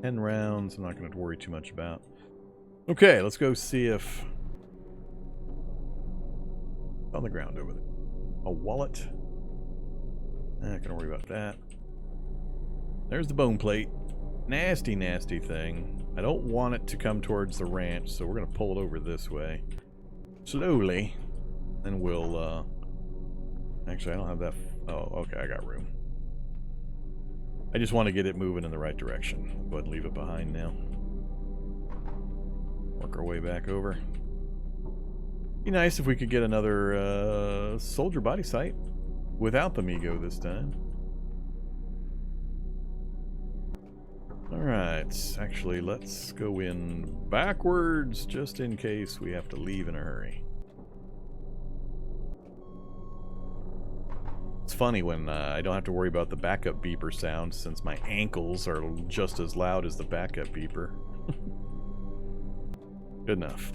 10 rounds. I'm not going to worry too much about. Okay, let's go see if... on the ground over there. A wallet. Not going to worry about that. There's the bone plate. Nasty, nasty thing. I don't want it to come towards the ranch, so we're going to pull it over this way. Slowly. And we'll, actually, I don't have that... oh, okay, I got room. I just want to get it moving in the right direction. Go ahead and leave it behind now. Work our way back over. Be nice if we could get another soldier body site without the Migo this time. Alright, actually, let's go in backwards just in case we have to leave in a hurry. It's funny when I don't have to worry about the backup beeper sound since my ankles are just as loud as the backup beeper. Good enough.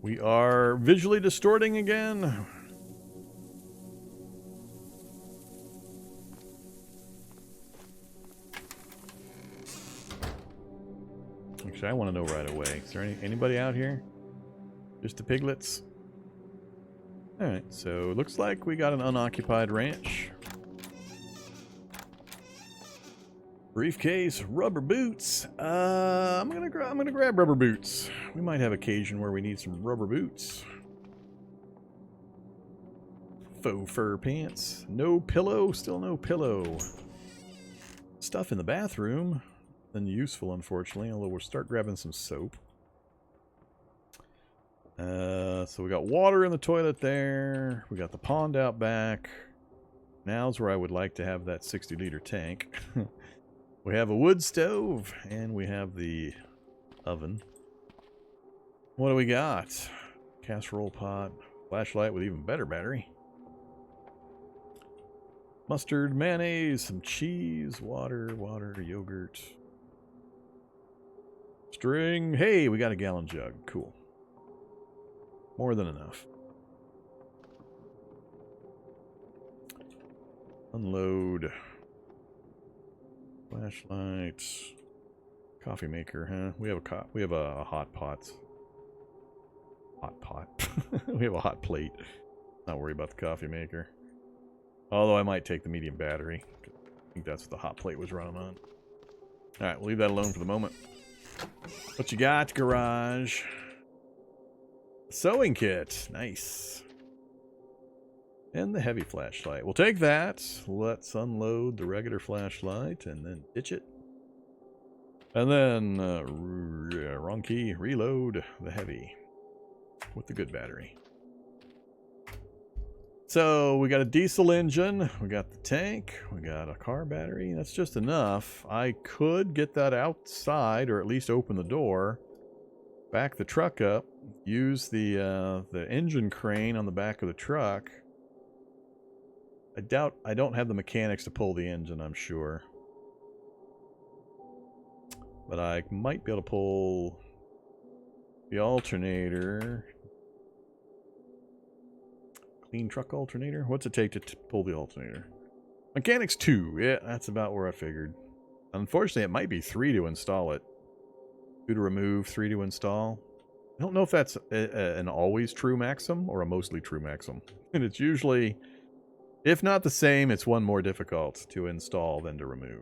We are visually distorting again. Actually, I want to know right away. Is there anybody out here? Just the piglets? Alright, so it looks like we got an unoccupied ranch. Briefcase, rubber boots. I'm gonna grab rubber boots. We might have occasion where we need some rubber boots. Faux fur pants. No pillow, still no pillow. Stuff in the bathroom. Then useful, unfortunately, although we'll start grabbing some soap. So we got water in the toilet there. We got the pond out back. Now's where I would like to have that 60-liter tank. We have a wood stove, and we have the oven. What do we got? Casserole pot, flashlight with even better battery. Mustard, mayonnaise, some cheese, water, yogurt. String. Hey, we got a gallon jug. Cool. More than enough. Unload. Flashlight. Coffee maker, huh? We have a hot pot. Hot pot. We have a hot plate. Not worry about the coffee maker. Although I might take the medium battery. I think that's what the hot plate was running on. Alright, we'll leave that alone for the moment. What you got, garage? Sewing kit. Nice. And the heavy flashlight. We'll take that. Let's unload the regular flashlight and then ditch it. And then, wrong key, reload the heavy with the good battery. So we got a diesel engine, we got the tank, we got a car battery. That's just enough. I could get that outside, or at least open the door, back the truck up, use the engine crane on the back of the truck. I don't have the mechanics to pull the engine, I'm sure. But I might be able to pull the alternator. Clean truck alternator? What's it take to pull the alternator? Mechanics 2. Yeah, that's about where I figured. Unfortunately, it might be 3 to install it. 2 to remove, 3 to install. I don't know if that's an always true maxim or a mostly true maxim. And it's usually, if not the same, it's one more difficult to install than to remove.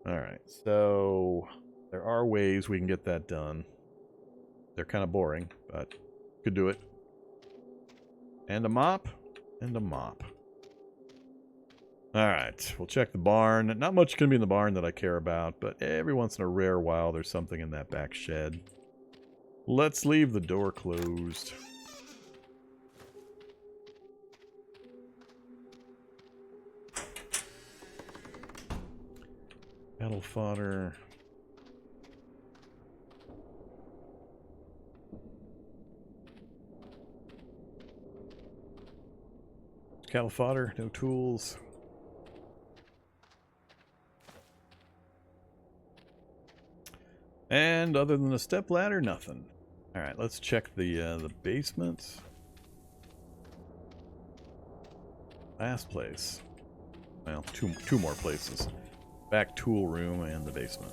Alright, so there are ways we can get that done. They're kind of boring, but could do it. And a mop, and a mop. Alright, we'll check the barn. Not much can be in the barn that I care about, but every once in a rare while there's something in that back shed. Let's leave the door closed. Cattle fodder. Cattle fodder, no tools. And other than the step ladder, nothing. All right, let's check the basement. Last place. Well, two more places. Back tool room and the basement.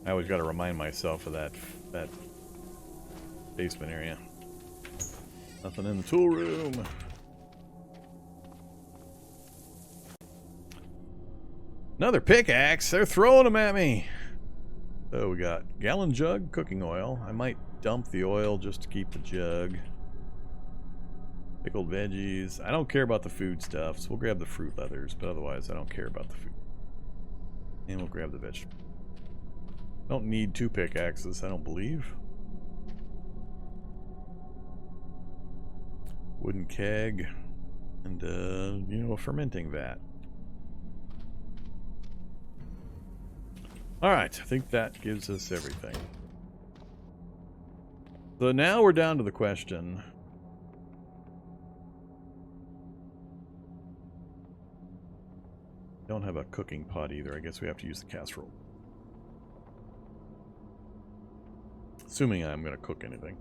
I always got to remind myself of that basement area. Nothing in the tool room. Another pickaxe. They're throwing them at me. So we got gallon jug, cooking oil. I might dump the oil just to keep the jug. Pickled veggies. I don't care about the food stuff, so we'll grab the fruit leathers, but otherwise I don't care about the food. And we'll grab the vegetables. Don't need 2 pickaxes, I don't believe. Wooden keg. And, you know, a fermenting vat. Alright, I think that gives us everything. So now we're down to the question. Don't have a cooking pot either. I guess we have to use the casserole. Assuming I'm going to cook anything.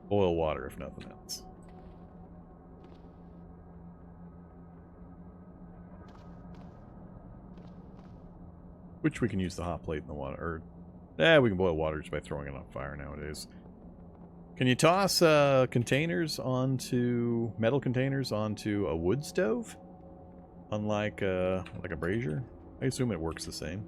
Boil water if nothing else. Which we can use the hot plate in the water. Or, we can boil water just by throwing it on fire nowadays. Can you toss containers onto... metal containers onto a wood stove? Unlike like a brazier? I assume it works the same.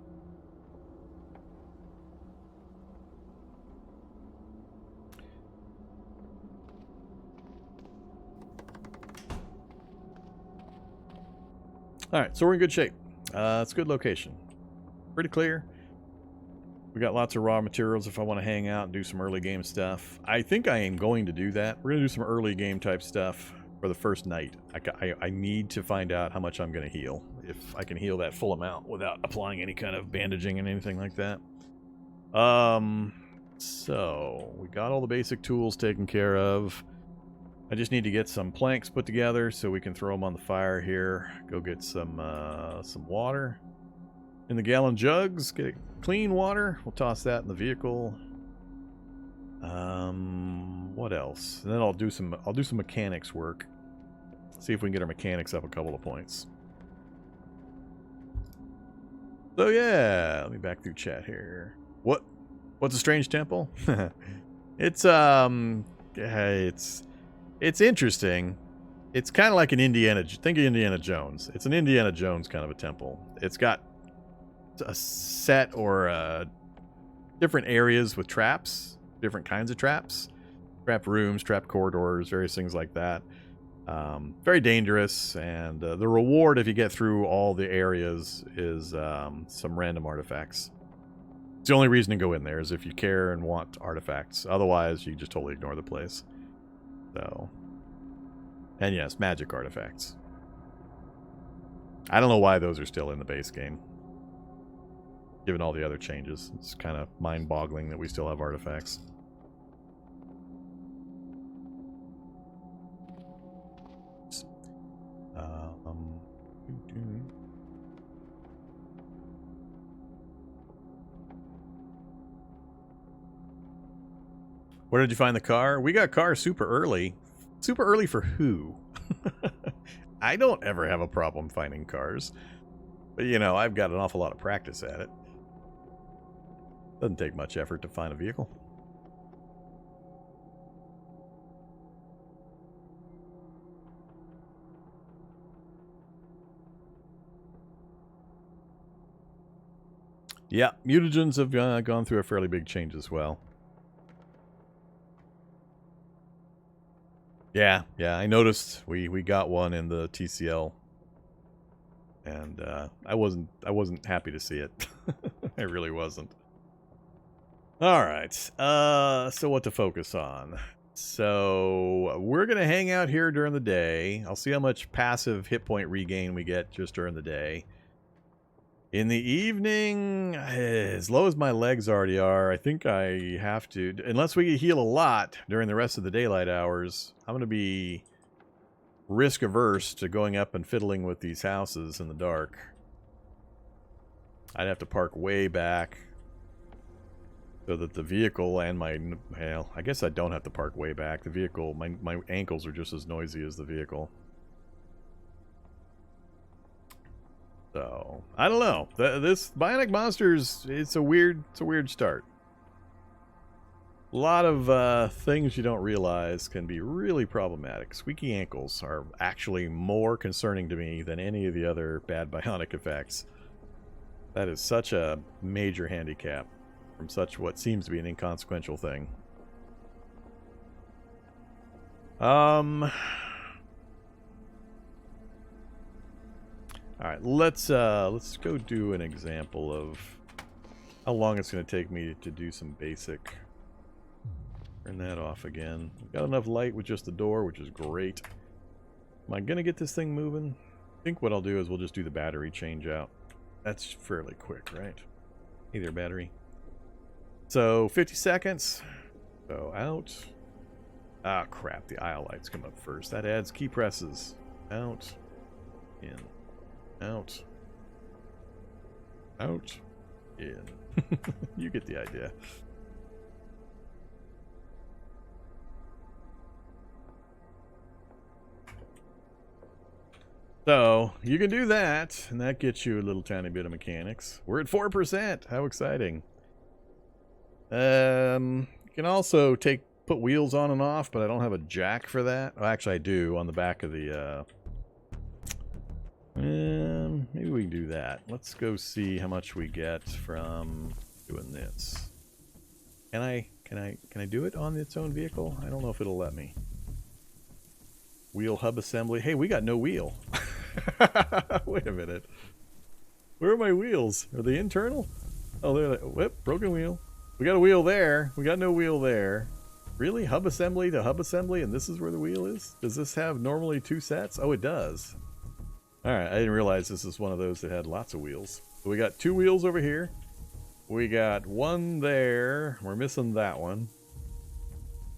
Alright, so we're in good shape. It's a good location. Pretty clear. We got lots of raw materials if I want to hang out and do some early game stuff. I think I am going to do that. We're going to do some early game type stuff for the first night. I need to find out how much I'm going to heal. If I can heal that full amount without applying any kind of bandaging and anything like that. So, we got all the basic tools taken care of. I just need to get some planks put together so we can throw them on the fire here. Go get some water in the gallon jugs. Get clean water. We'll toss that in the vehicle. What else? And then I'll do some mechanics work. See if we can get our mechanics up a couple of points. So yeah, let me back through chat here. What's a strange temple? It's interesting. It's kind of like an Indiana. Think of Indiana Jones. It's an Indiana Jones kind of a temple. It's got a set or different areas with traps, different kinds of traps, trap rooms, trap corridors, various things like that. Very dangerous, and the reward if you get through all the areas is some random artifacts. It's the only reason to go in there is if you care and want artifacts. Otherwise, you just totally ignore the place. So, and yes, magic artifacts. I don't know why those are still in the base game. Given all the other changes, it's kind of mind-boggling that we still have artifacts. Where did you find the car? We got car super early. Super early for who? I don't ever have a problem finding cars. But, you know, I've got an awful lot of practice at it. Doesn't take much effort to find a vehicle. Yeah, mutagens have gone through a fairly big change as well. Yeah, I noticed we got one in the TCL, and I wasn't happy to see it. I really wasn't. All right, so what to focus on? So we're gonna hang out here during the day. I'll see how much passive hit point regain we get just during the day. In the evening, as low as my legs already are, I think I have to, unless we heal a lot during the rest of the daylight hours, I'm going to be risk averse to going up and fiddling with these houses in the dark. I'd have to park way back so that the vehicle and my, well, I guess I don't have to park way back. The vehicle, my ankles are just as noisy as the vehicle. So I don't know. This Bionic Monsters, it's a weird start. A lot of things you don't realize can be really problematic. Squeaky ankles are actually more concerning to me than any of the other bad bionic effects. That is such a major handicap from such what seems to be an inconsequential thing. Alright, let's go do an example of how long it's going to take me to do some basic. Turn that off again. We've got enough light with just the door, which is great. Am I going to get this thing moving? I think what I'll do is we'll just do the battery change out. That's fairly quick, right? Hey there, battery. So, 50 seconds. So, out. Ah, crap. The aisle lights come up first. That adds key presses. Out. In. Out. Out. In. You get the idea. So, you can do that, and that gets you a little tiny bit of mechanics. We're at 4%! How exciting. You can also put wheels on and off, but I don't have a jack for that. Oh, actually, I do on the back of the... maybe we can do that. Let's go see how much we get from doing this. Can I do it on its own vehicle? I don't know if it'll let me. Wheel hub assembly. Hey, we got no wheel. Wait a minute. Where are my wheels? Are they internal? Oh, they're like, whoop, broken wheel. We got a wheel there. We got no wheel there. Really? Hub assembly to hub assembly, and this is where the wheel is? Does this have normally 2 sets? Oh, it does. Alright, I didn't realize this is one of those that had lots of wheels. So we got 2 wheels over here. We got 1 there. We're missing that one.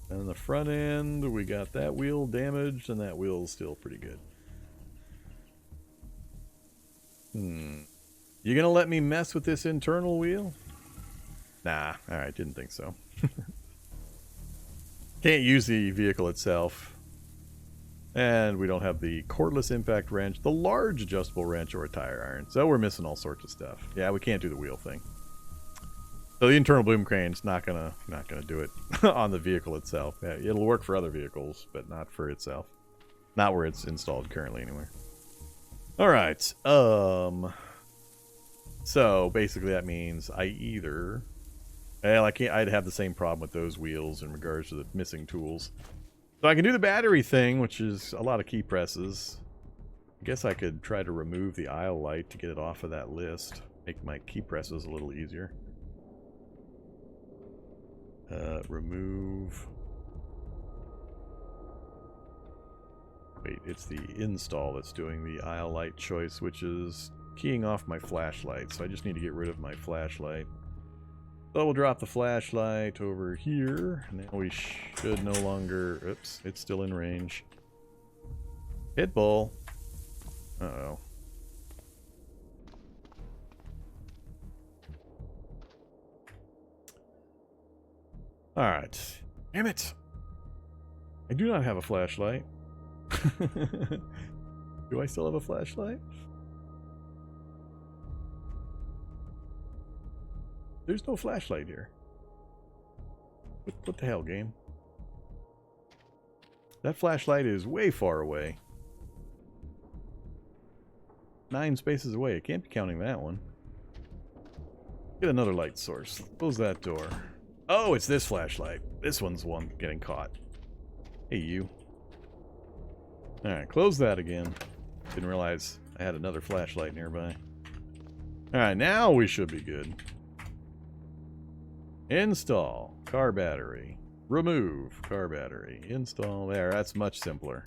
And the front end, we got that wheel damaged, and that wheel is still pretty good. You gonna let me mess with this internal wheel? Nah, alright, didn't think so. Can't use the vehicle itself. And we don't have the cordless impact wrench, the large adjustable wrench, or a tire iron. So we're missing all sorts of stuff. Yeah, we can't do the wheel thing. So the internal boom crane's not gonna do it on the vehicle itself. Yeah, it'll work for other vehicles, but not for itself. Not where it's installed currently, anyway. All right. So basically, that means I either, well, I'd have the same problem with those wheels in regards to the missing tools. So I can do the battery thing, which is a lot of key presses. I guess I could try to remove the aisle light to get it off of that list. Make my key presses a little easier. Remove. Wait, it's the install that's doing the aisle light choice, which is keying off my flashlight. So I just need to get rid of my flashlight. So we'll drop the flashlight over here. Now we should no longer... Oops, it's still in range. Pitbull. Uh-oh. Alright. Damn it! I do not have a flashlight. Do I still have a flashlight? There's no flashlight here. What the hell, game? That flashlight is way far away. 9 spaces away. I can't be counting that one. Get another light source. Close that door. Oh, it's this flashlight. This one's the one getting caught. Hey, you. Alright, close that again. Didn't realize I had another flashlight nearby. Alright, now we should be good. Install car battery. Remove car battery. Install there. That's much simpler.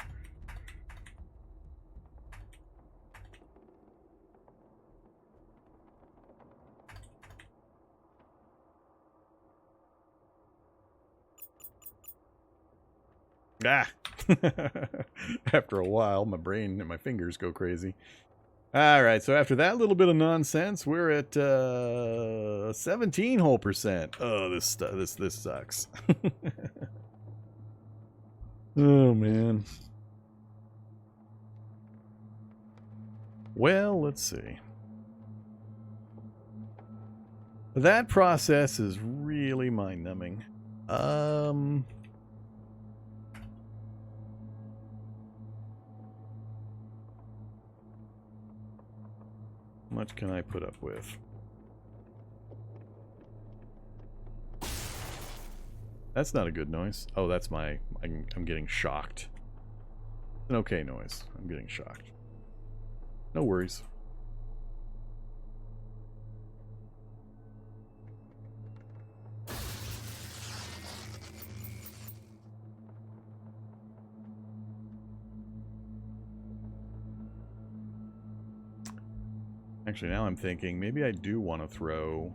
Ah! After a while, my brain and my fingers go crazy. Alright, so after that little bit of nonsense, we're at 17 whole percent. Oh, this sucks. Oh, man. Well, let's see. That process is really mind-numbing. How much can I put up with? That's not a good noise. Oh, that's my... I'm getting shocked. An okay noise. I'm getting shocked. No worries. Actually, now I'm thinking maybe I do want to throw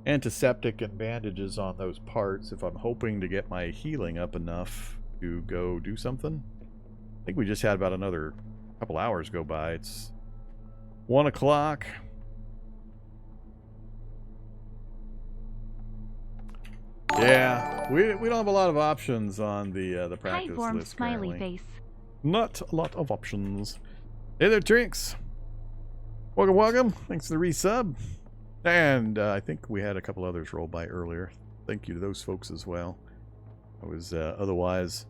antiseptic and bandages on those parts if I'm hoping to get my healing up enough to go do something. I think we just had about another couple hours go by. It's 1 o'clock. Yeah, we don't have a lot of options on the practice Hi, Vorm, list smiley currently. face. Not a lot of options. Hey there, Trinks. Welcome, welcome. Thanks for the resub. And I think we had a couple others roll by earlier. Thank you to those folks as well. I was otherwise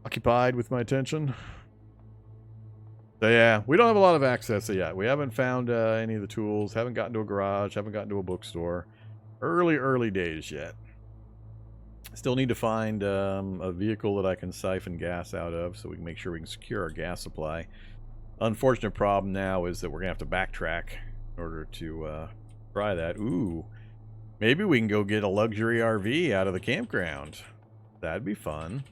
occupied with my attention. So yeah, we don't have a lot of access yet. We haven't found any of the tools. Haven't gotten to a garage. Haven't gotten to a bookstore. Early days yet. Still need to find a vehicle that I can siphon gas out of so we can make sure we can secure our gas supply. Unfortunate problem now is that we're going to have to backtrack in order to try that. Ooh, maybe we can go get a luxury RV out of the campground. That'd be fun.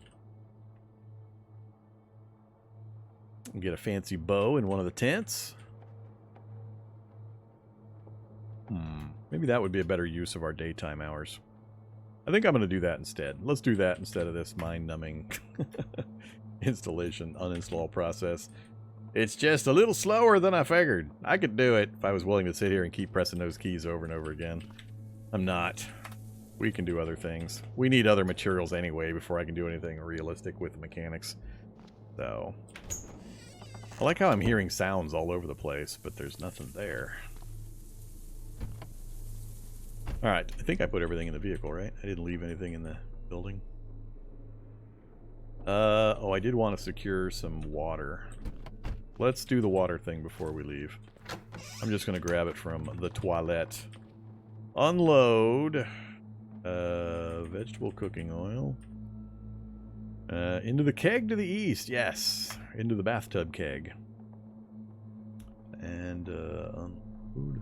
Get a fancy bow in one of the tents. Maybe that would be a better use of our daytime hours. I think I'm going to do that instead. Let's do that instead of this mind-numbing installation, uninstall process. It's just a little slower than I figured. I could do it if I was willing to sit here and keep pressing those keys over and over again. I'm not. We can do other things. We need other materials anyway before I can do anything realistic with the mechanics. So, I like how I'm hearing sounds all over the place, but there's nothing there. Alright, I think I put everything in the vehicle, right? I didn't leave anything in the building. Oh, I did want to secure some water. Let's do the water thing before we leave. I'm just going to grab it from the toilet. Unload. Vegetable cooking oil. Into the keg to the east. Yes. Into the bathtub keg. And, food.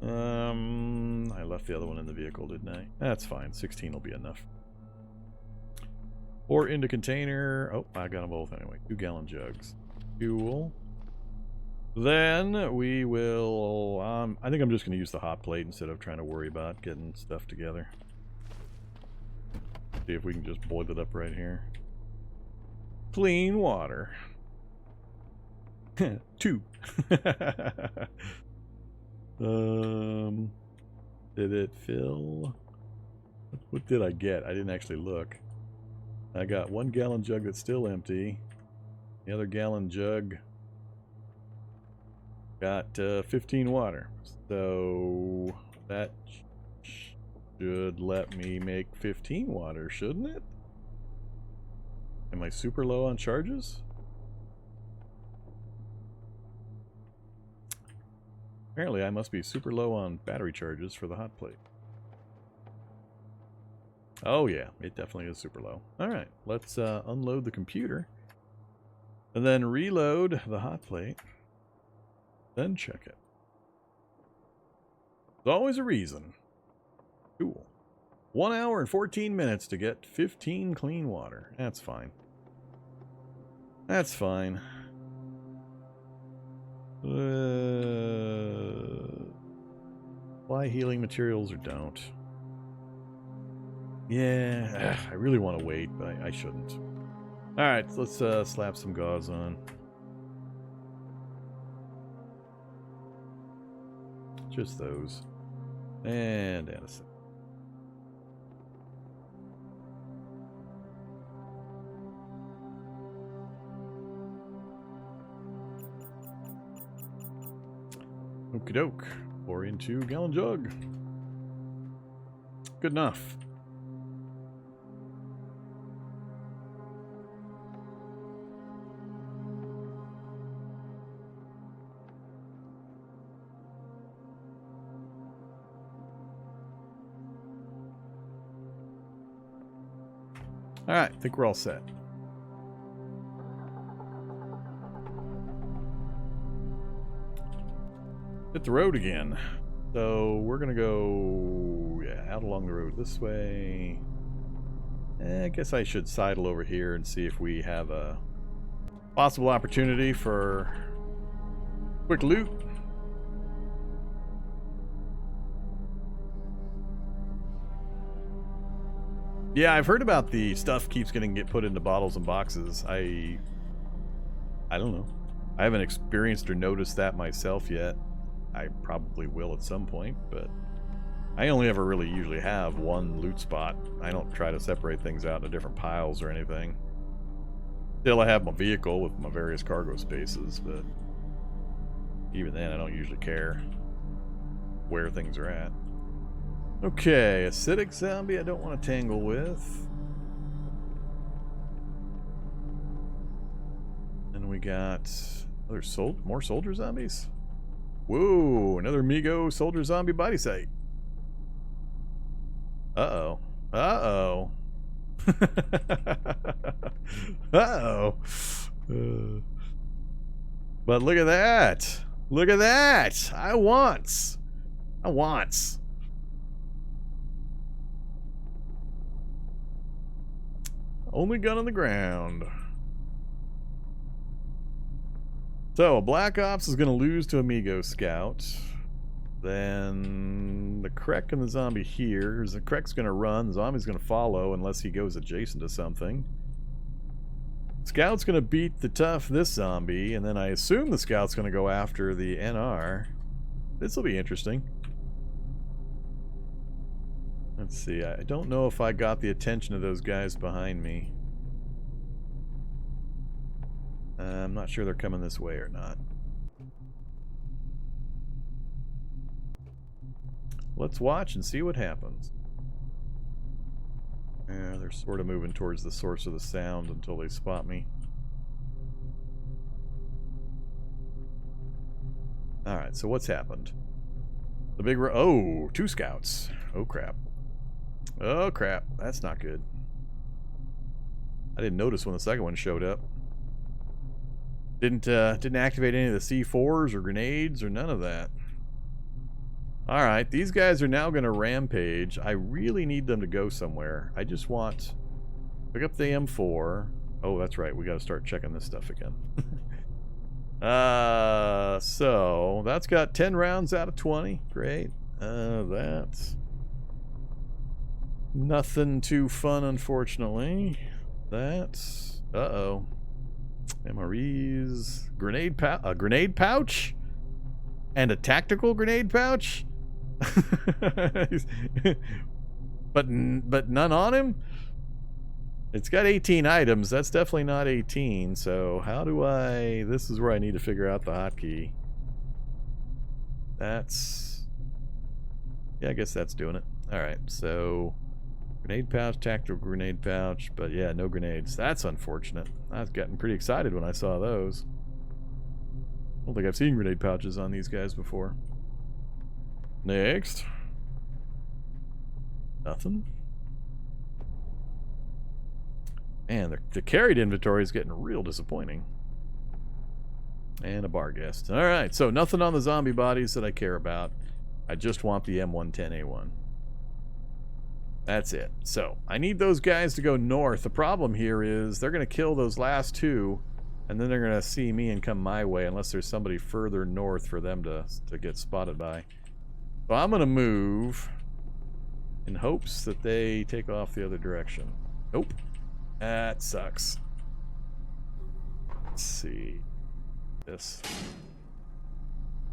I left the other one in the vehicle, didn't I? That's fine. 16 will be enough. Or into container. Oh, I got them both anyway. 2-gallon jugs. Fuel. Then we will... I think I'm just going to use the hot plate instead of trying to worry about getting stuff together. See if we can just boil it up right here. Clean water. 2. Did it fill? What did I get? I didn't actually look. I got 1-gallon jug that's still empty. The other gallon jug got 15 water. So that should let me make 15 water, shouldn't it? Am I super low on charges? Apparently I must be super low on battery charges for the hot plate. Oh yeah, it definitely is super low. Alright, let's unload the computer. And then reload the hot plate. Then check it. There's always a reason. Cool. 1 hour and 14 minutes to get 15 clean water. That's fine. That's fine. Buy healing materials or don't. Yeah, I really want to wait, but I shouldn't. Alright, let's slap some gauze on. Just those. And Addison. Okie doke. Or into gallon jug. Good enough. All right, I think we're all set. Hit the road again. So we're gonna go, out along the road this way. I guess I should sidle over here and see if we have a possible opportunity for quick loot. Yeah, I've heard about the stuff keeps getting put into bottles and boxes. I don't know. I haven't experienced or noticed that myself yet. I probably will at some point, but I only ever really usually have one loot spot. I don't try to separate things out into different piles or anything. Still, I have my vehicle with my various cargo spaces, but even then, I don't usually care where things are at. Okay, acidic zombie I don't want to tangle with. And we got other more soldier zombies. Whoa, another Migo soldier zombie body site. Uh-oh. Uh-oh. Uh-oh. But look at that. Look at that. I wants. Only gun on the ground. So, a Black Ops is going to lose to Amigo Scout. Then the Krek and the zombie here. The Krek's going to run. The zombie's going to follow unless he goes adjacent to something. Scout's going to beat this zombie. And then I assume the Scout's going to go after the NR. This will be interesting. Let's see. I don't know if I got the attention of those guys behind me. I'm not sure they're coming this way or not. Let's watch and see what happens. Yeah, they're sort of moving towards the source of the sound until they spot me. Alright, so what's happened? The big oh, 2 scouts. Oh crap. Oh crap, that's not good. I didn't notice when the second one showed up. Didn't activate any of the C4s or grenades or none of that. Alright, these guys are now going to rampage. I really need them to go somewhere. I just want... Pick up the M4. Oh, that's right. We got to start checking this stuff again. So, that's got 10 rounds out of 20. Great. That's... nothing too fun, unfortunately. That's... uh-oh. MREs... a grenade pouch? And a tactical grenade pouch? but none on him? It's got 18 items. That's definitely not 18. So how do I... This is where I need to figure out the hotkey. That's... Yeah, I guess that's doing it. Alright, so... Grenade pouch, tactical grenade pouch. But yeah, no grenades. That's unfortunate. I was getting pretty excited when I saw those. I don't think I've seen grenade pouches on these guys before. Next. Nothing. Man, the carried inventory is getting real disappointing. And a bar guest. Alright, so nothing on the zombie bodies that I care about. I just want the M110A1. That's it. So, I need those guys to go north. The problem here is they're going to kill those last 2, and then they're going to see me and come my way unless there's somebody further north for them to get spotted by. So I'm going to move in hopes that they take off the other direction. Nope. That sucks. Let's see. This.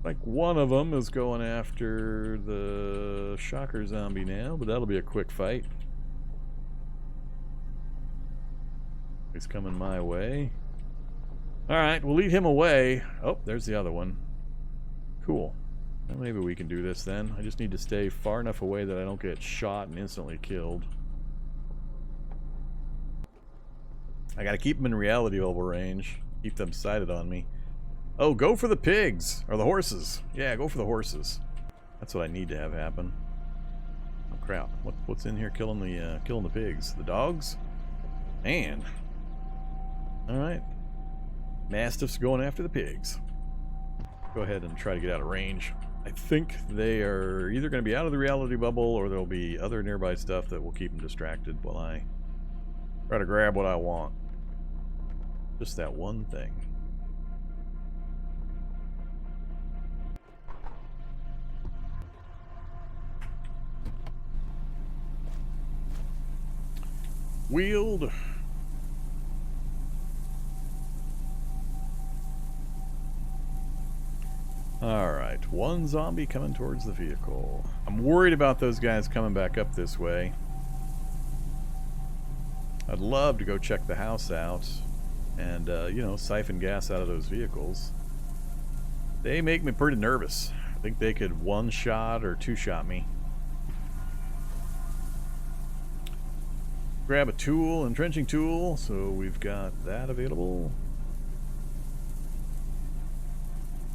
Like one of them is going after the shocker zombie now, but that'll be a quick fight. He's coming my way. Alright, we'll lead him away. Oh, there's the other one. Cool. Well, maybe we can do this then. I just need to stay far enough away that I don't get shot and instantly killed. I gotta keep them in reality level range. Keep them sighted on me. Oh, go for the pigs! Or the horses. Yeah, go for the horses. That's what I need to have happen. Oh crap. What's in here killing the pigs? The dogs? Man. Alright. Mastiffs going after the pigs. Go ahead and try to get out of range. I think they are either going to be out of the reality bubble or there'll be other nearby stuff that will keep them distracted while I try to grab what I want. Just that one thing. Wield. Alright, one zombie coming towards the vehicle. I'm worried about those guys coming back up this way. I'd love to go check the house out and, you know, siphon gas out of those vehicles. They make me pretty nervous. I think they could one-shot or two-shot me. Grab a tool, entrenching tool, so we've got that available.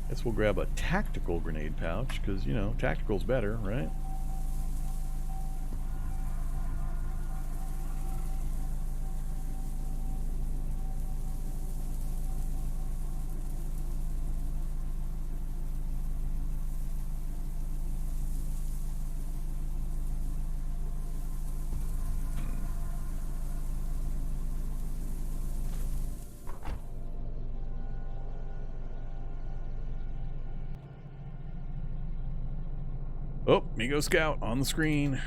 Guess we'll grab a tactical grenade pouch, because, you know, tactical's better, right? Oh, Migo Scout on the screen.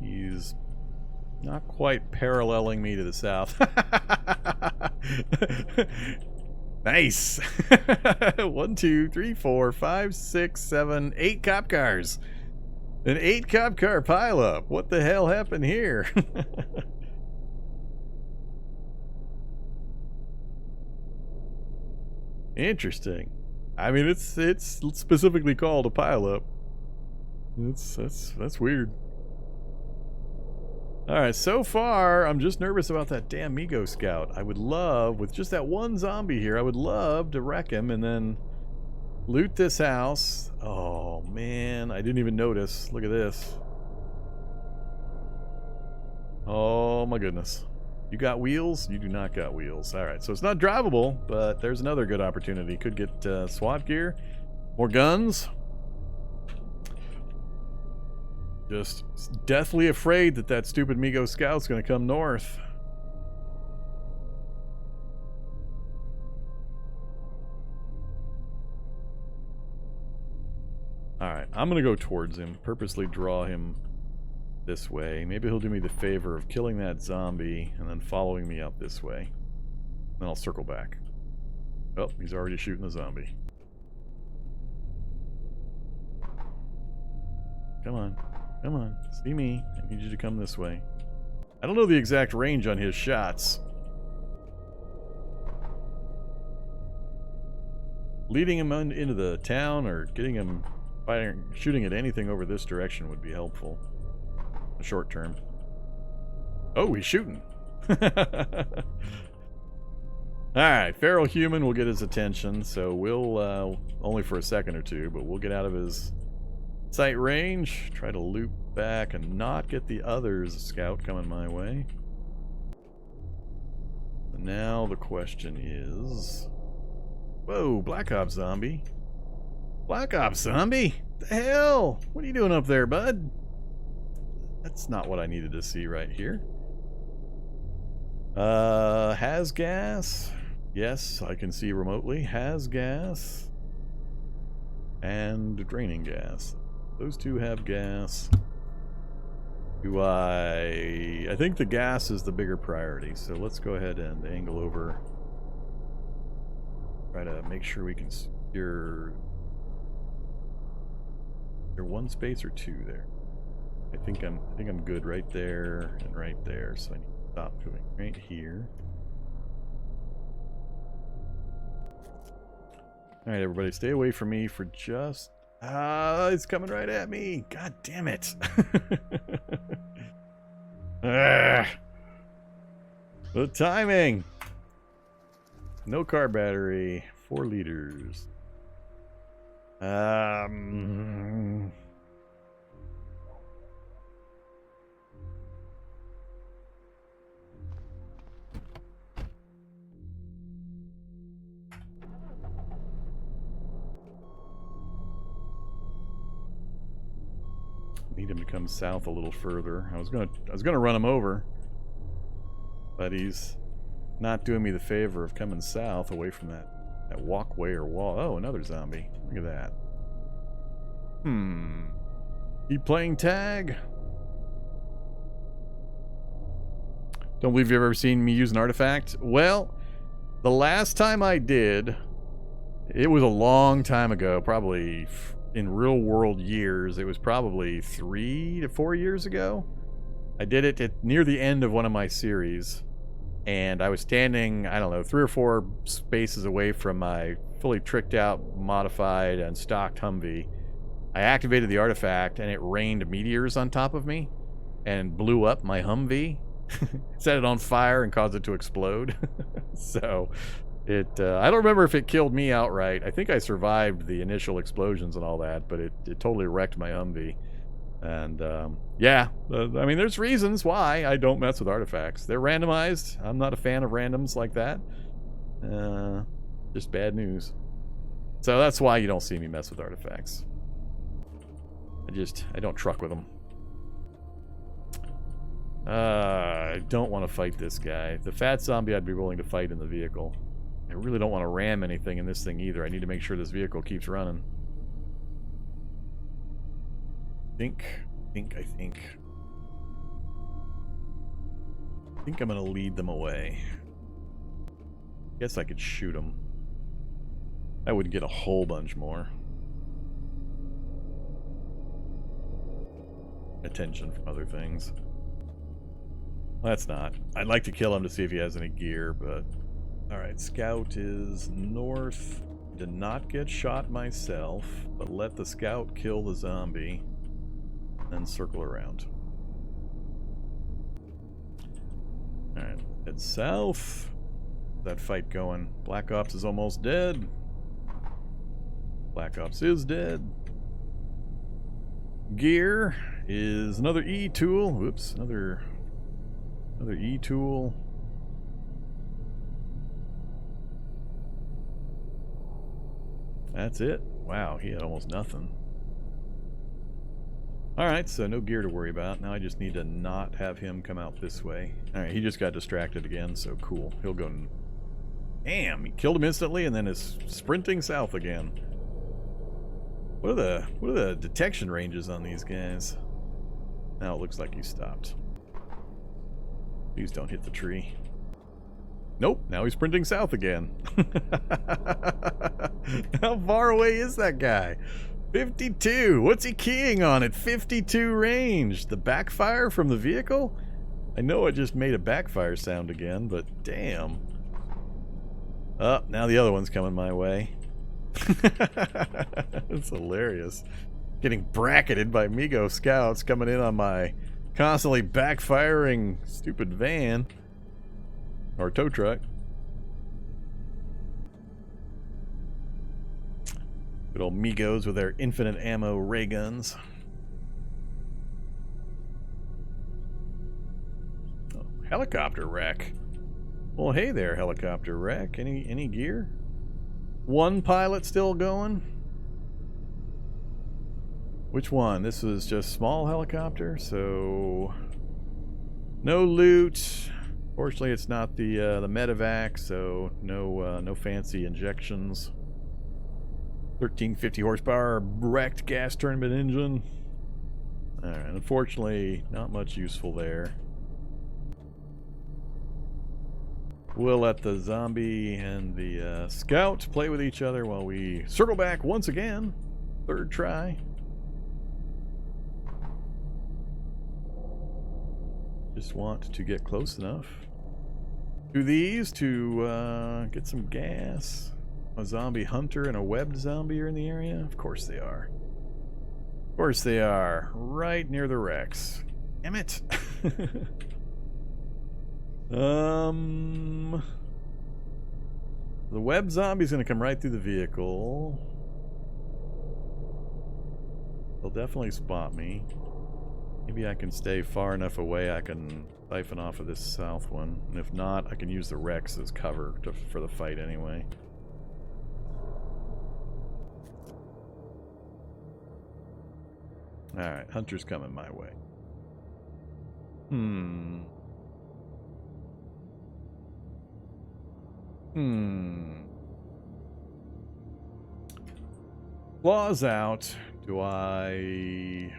He's not quite paralleling me to the south. Nice. 1, 2, 3, 4, 5, 6, 7, 8 cop cars. An 8 cop car pileup. What the hell happened here? Interesting. I mean, it's specifically called a pileup. That's weird. All right, so far I'm just nervous about that damn Migo Scout. I would love, with just that one zombie here, I would love to wreck him and then loot this house. Oh man, I didn't even notice. Look at this. Oh my goodness. You got wheels? You do not got wheels. Alright, so it's not drivable, but there's another good opportunity. Could get SWAT gear, more guns. Just deathly afraid that that stupid Migo Scout's going to come north. Alright, I'm going to go towards him, purposely draw him this way. Maybe he'll do me the favor of killing that zombie and then following me up this way. Then I'll circle back. Oh, he's already shooting the zombie. Come on. Come on. See me. I need you to come this way. I don't know the exact range on his shots. Leading him into the town or getting him shooting at anything over this direction would be helpful. Short term. Oh, he's shooting. Alright, feral human will get his attention, so we'll, only for a second or two, but we'll get out of his sight range, try to loop back and not get the others scout coming my way. And now the question is... Whoa, Black Ops zombie. Black Ops zombie? What the hell? What are you doing up there, bud? That's not what I needed to see right here. Has gas. Yes, I can see remotely. Has gas. And draining gas. Those two have gas. I think the gas is the bigger priority, so let's go ahead and angle over. Try to make sure we can secure... Is there one space or two there? I think I'm good right there and right there, so I need to stop moving right here. Alright, everybody, stay away from me for just... Ah, it's coming right at me! God damn it! Ah, the timing! No car battery. 4 liters. Need him to come south a little further. I was gonna run him over, but he's not doing me the favor of coming south away from that walkway or wall. Oh, another zombie. Look at that. Keep playing tag. Don't believe you've ever seen me use an artifact. Well, the last time I did, it was a long time ago, probably in real world years. It was probably 3 to 4 years ago. I did it near the end of one of my series, and I was standing, I don't know, 3 or 4 spaces away from my fully tricked out, modified, and stocked Humvee. I activated the artifact, and it rained meteors on top of me and blew up my Humvee. Set it on fire and caused it to explode. So it I don't remember if it killed me outright. I think I survived the initial explosions and all that, but it totally wrecked my Humvee. And yeah, I mean, there's reasons why I don't mess with artifacts. They're randomized. I'm not a fan of randoms like that. Just bad news. So that's why you don't see me mess with artifacts. I don't truck with them. I don't want to fight this guy. The fat zombie I'd be willing to fight in the vehicle. I really don't want to ram anything in this thing either. I need to make sure this vehicle keeps running. I think I'm gonna lead them away. Guess I could shoot them. I would get a whole bunch more attention from other things. That's not. I'd like to kill him to see if he has any gear, but... Alright, scout is north. Did not get shot myself, but let the scout kill the zombie. Then circle around. Alright, head south. That fight going. Black Ops is almost dead. Black Ops is dead. Gear is another E-tool. Whoops, another E-tool. That's it. Wow, he had almost nothing. Alright, so no gear to worry about. Now I just need to not have him come out this way. Alright, he just got distracted again, so cool. He'll go... Damn, he killed him instantly and then is sprinting south again. What are the detection ranges on these guys? Now it looks like he stopped. Please don't hit the tree. Nope, now he's sprinting south again. How far away is that guy? 52. What's he keying on at 52 range? The backfire from the vehicle? I know I just made a backfire sound again, but damn. Oh, now the other one's coming my way. It's hilarious. Getting bracketed by Migo scouts coming in on my constantly backfiring stupid van. Or tow truck. Good old Migos with their infinite ammo ray guns. Oh, helicopter wreck. Well, hey there, helicopter wreck. Any gear? One pilot still going? Which one? This was just small helicopter, so no loot. Fortunately, it's not the medevac, so no fancy injections. 1350 horsepower wrecked gas turbine engine. Alright, unfortunately, not much useful there. We'll let the zombie and the scout play with each other while we circle back once again. Third try. Just want to get close enough to these to get some gas. A zombie hunter and a webbed zombie are in the area? Of course they are. Of course they are. Right near the Rex. Damn it! The web zombie's gonna come right through the vehicle. They'll definitely spot me. Maybe I can stay far enough away I can siphon off of this south one. And if not, I can use the Rex as cover for the fight anyway. Alright, hunter's coming my way. Claws out. Do I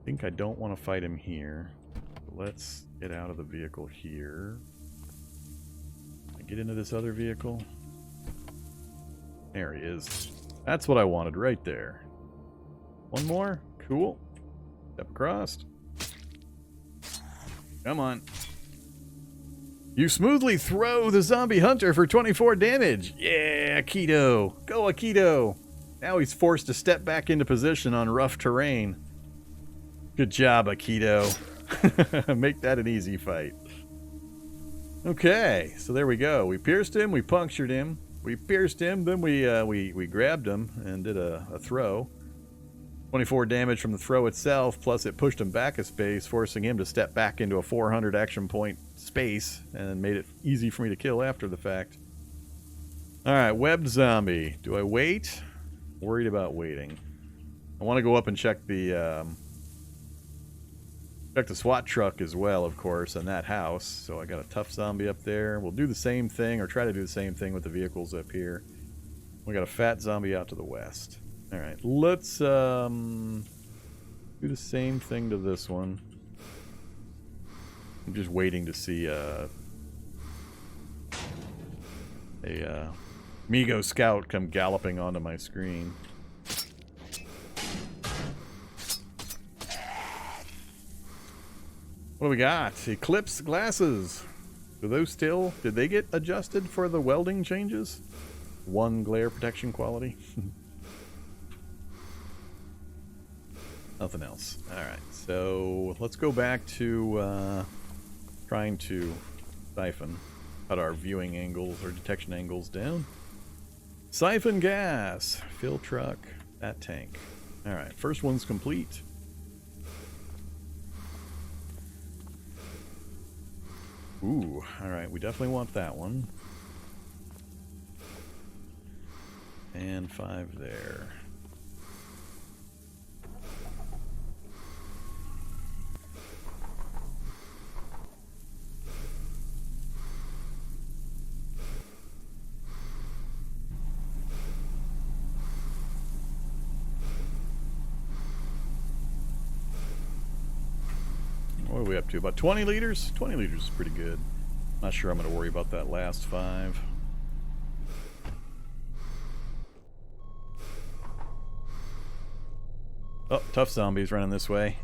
think I don't want to fight him here. Let's get out of the vehicle here. I get into this other vehicle. There he is. That's what I wanted right there. One more. Cool. Step across. Come on. You smoothly throw the zombie hunter for 24 damage. Yeah, Keto. Go Keto. Now he's forced to step back into position on rough terrain. Good job, Keto. Make that an easy fight. Okay, so there we go. We pierced him, we punctured him. We pierced him, then we grabbed him and did a throw. 24 damage from the throw itself, plus it pushed him back a space, forcing him to step back into a 400 action point space, and made it easy for me to kill after the fact. Alright, webbed zombie. Do I wait? Worried about waiting. I want to go up and check the SWAT truck as well, of course, and that house. So I got a tough zombie up there. We'll do the same thing, or try to do the same thing with the vehicles up here. We got a fat zombie out to the west. Alright, let's do the same thing to this one. I'm just waiting to see a Migo scout come galloping onto my screen. What do we got? Eclipse glasses. Do those still, did they get adjusted for the welding changes? 1 glare protection quality. Nothing else. Alright, so let's go back to trying to siphon. Cut our viewing angles or detection angles down. Siphon gas. Fill truck. That tank. Alright, first one's complete. Ooh, alright, we definitely want that one. And 5 there. What are we up to? About 20 liters? 20 liters is pretty good. Not sure I'm going to worry about that last 5. Oh, tough zombies running this way.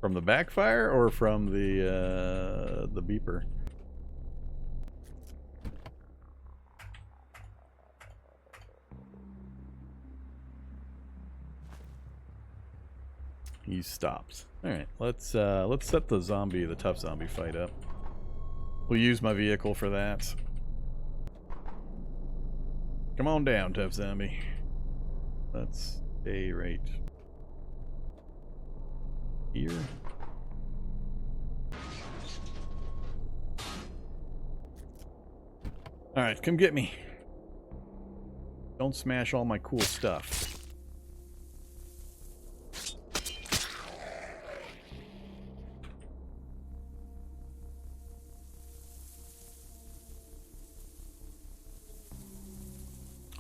From the backfire or from the beeper? He stopped. Alright, let's set the tough zombie fight up. We'll use my vehicle for that. Come on down, tough zombie. Let's stay right here. Alright, come get me. Don't smash all my cool stuff.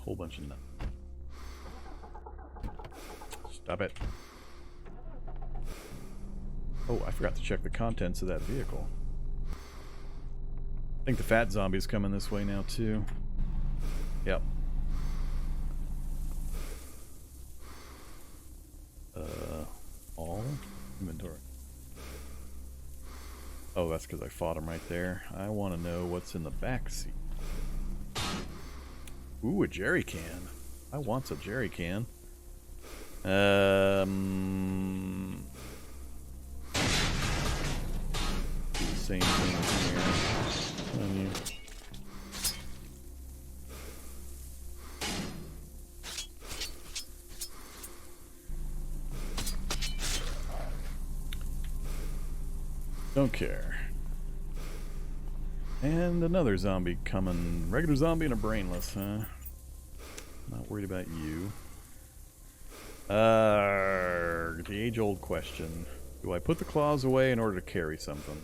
Whole bunch of nothing. Stop it. Oh, I forgot to check the contents of that vehicle. I think the fat zombie's coming this way now too. Yep. All inventory. Oh, that's because I fought him right there. I want to know what's in the back seat. Ooh, a jerry can. I want a jerry can. Do the same thing here. Menu. Don't care. And another zombie coming. Regular zombie and a brainless, huh? Not worried about you. The age-old question. Do I put the claws away in order to carry something?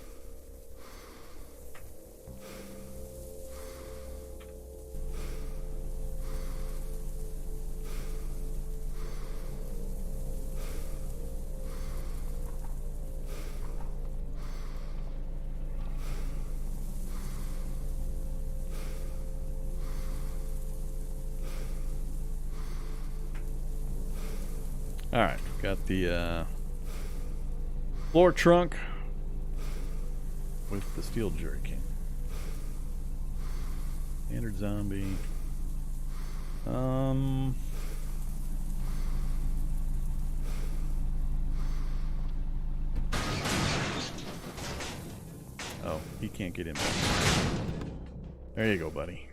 Alright, got the floor trunk with the steel jerry can. Standard zombie. Oh, he can't get in there. There you go, buddy.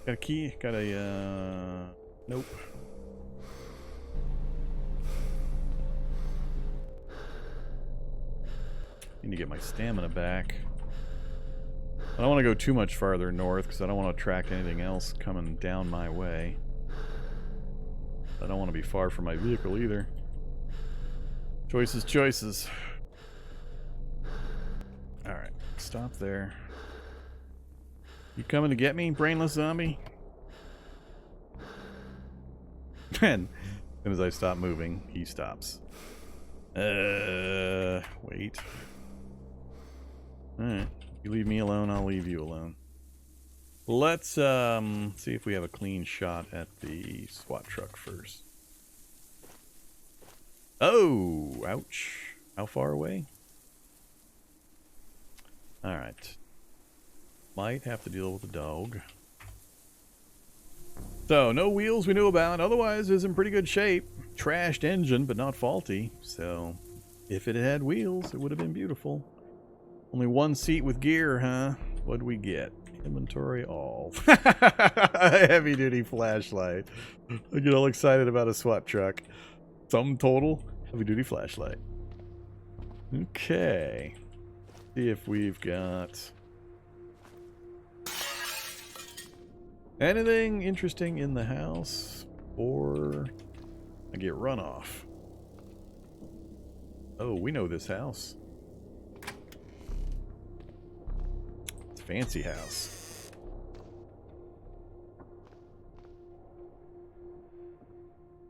Got a key? Got a, nope. Need to get my stamina back. I don't want to go too much farther north because I don't want to attract anything else coming down my way. I don't want to be far from my vehicle either. Choices, choices. Alright, stop there. You coming to get me, brainless zombie? And as soon as I stop moving, he stops. Wait. Alright. You leave me alone, I'll leave you alone. Let's see if we have a clean shot at the SWAT truck first. Oh, ouch. How far away? Alright. Might have to deal with the dog. So, no wheels we knew about. Otherwise, it's in pretty good shape. Trashed engine, but not faulty. So, if it had wheels, it would have been beautiful. Only one seat with gear, huh? What'd we get? Inventory all. A heavy-duty flashlight. I get all excited about a SWAT truck. Sum total, heavy-duty flashlight. Okay. See if we've got anything interesting in the house, or I get runoff. Oh, we know this house. It's a fancy house.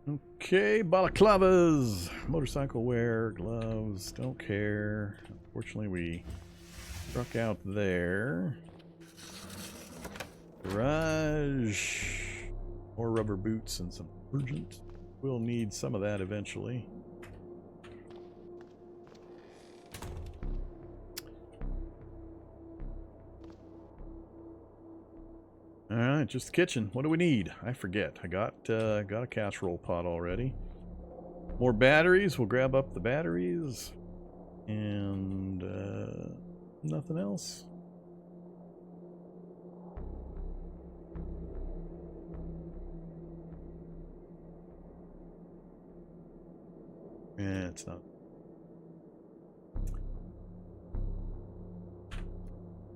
Okay, balaclavas, motorcycle wear, gloves, don't care. Unfortunately, we struck out there. Garage, more rubber boots and some urgent. We'll need some of that eventually. Alright, just the kitchen. What do we need? I forget. I got a casserole pot already. More batteries. We'll grab up the batteries. And nothing else. Yeah, it's not.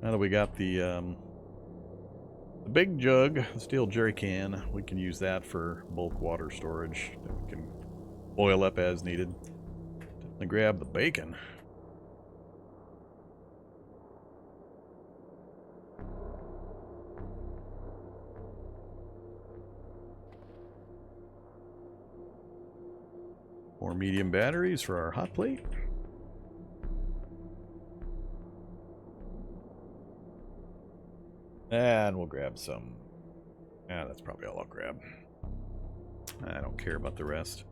Now that we got the big jug, the steel jerry can, we can use that for bulk water storage that we can boil up as needed. Definitely grab the bacon. More medium batteries for our hot plate. And we'll grab some. Yeah, that's probably all I'll grab. I don't care about the rest.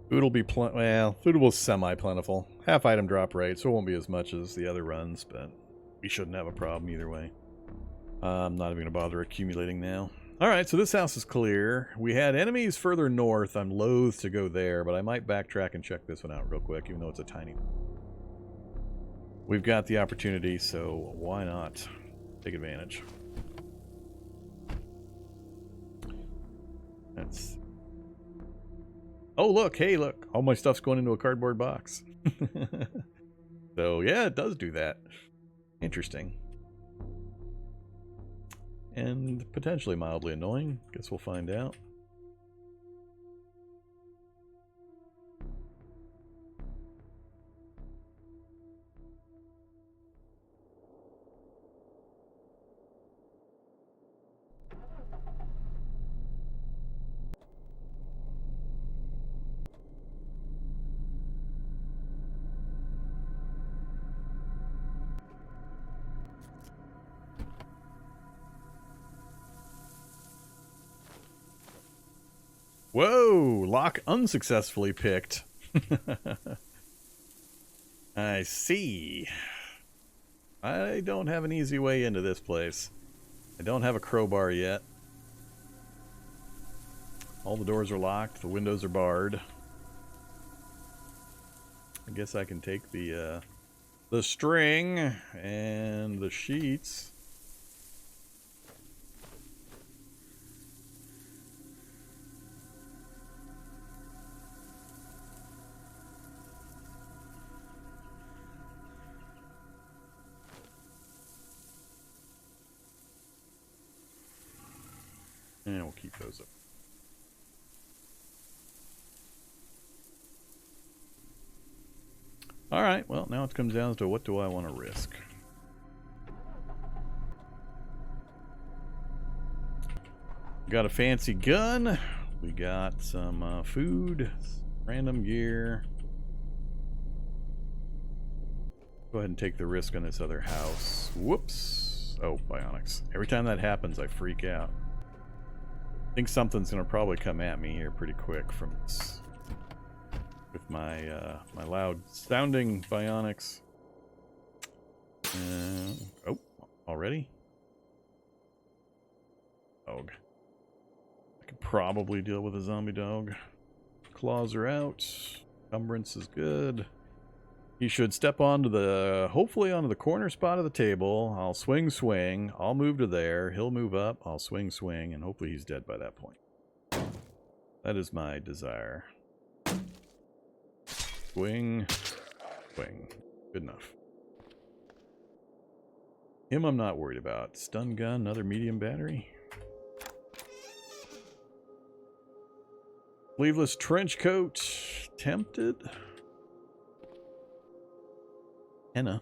Food will be food will semi-plentiful. Half item drop rate, so it won't be as much as the other runs, but we shouldn't have a problem either way. I'm not even going to bother accumulating now. Alright, so this house is clear. We had enemies further north. I'm loath to go there, but I might backtrack and check this one out real quick, even though it's a tiny one. We've got the opportunity, so why not take advantage? That's... Oh, look, hey, look. All my stuff's going into a cardboard box. So, yeah, it does do that. Interesting. And potentially mildly annoying. Guess we'll find out. Whoa! Lock unsuccessfully picked. I see. I don't have an easy way into this place. I don't have a crowbar yet. All the doors are locked. The windows are barred. I guess I can take the string and the sheets. And we'll keep those up. Alright, well, now it comes down to what do I want to risk. Got a fancy gun. We got some food, random gear. Go ahead and take the risk on this other house. Whoops. Oh, bionics. Every time that happens, I freak out. I think something's gonna probably come at me here pretty quick from this, with my my loud sounding bionics. Oh, already? Dog. I could probably deal with a zombie dog. Claws are out. Encumbrance is good. He should step onto the, hopefully onto the corner spot of the table. I'll swing. I'll move to there. He'll move up. I'll swing, and hopefully he's dead by that point. That is my desire. Swing. Good enough. Him I'm not worried about. Stun gun, another medium battery. Sleeveless trench coat. Tempted. Henna.